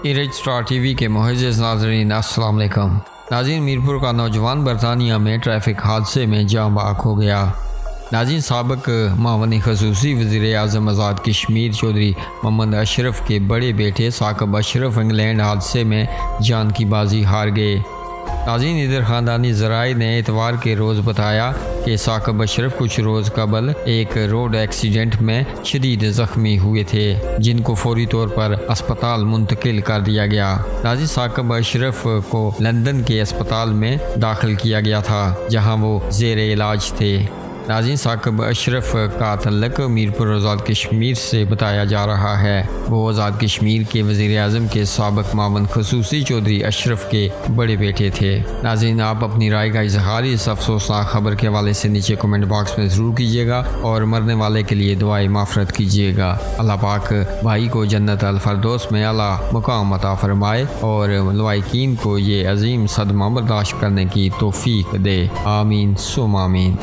ایرج star T V کے معزز ناظرین السلام علیکم۔ ناظرین، میرپور کا نوجوان برطانیہ میں ٹریفک حادثے میں جاں بحق ہو گیا۔ ناظرین، سابق معاون خصوصی وزیر اعظم آزاد کشمیر چودھری محمد اشرف کے بڑے بیٹے ثاقب اشرف انگلینڈ حادثے میں جان کی بازی ہار گئے۔ ناظرین، ادھر خاندانی ذرائع نے اتوار کے روز بتایا کہ ثاقب اشرف کچھ روز قبل ایک روڈ ایکسیڈنٹ میں شدید زخمی ہوئے تھے، جن کو فوری طور پر اسپتال منتقل کر دیا گیا۔ ناظرین، ثاقب اشرف کو لندن کے اسپتال میں داخل کیا گیا تھا، جہاں وہ زیر علاج تھے۔ ناظرین، ثاقب اشرف کا تعلق میرپور آزاد کشمیر سے بتایا جا رہا ہے۔ وہ آزاد کشمیر کے وزیر اعظم کے سابق معاون خصوصی چودھری اشرف کے بڑے بیٹے تھے۔ ناظرین، آپ اپنی رائے کا اظہار اس افسوسناک خبر کے حوالے سے نیچے کمنٹ باکس میں ضرور کیجیے گا اور مرنے والے کے لیے دعائیں مغفرت کیجیے گا۔ اللہ پاک بھائی کو جنت الفردوس میں اعلیٰ مقام عطا فرمائے اور لوائقین کو یہ عظیم صدمہ برداشت کرنے کی توفیق دے۔ آمین ثم آمین۔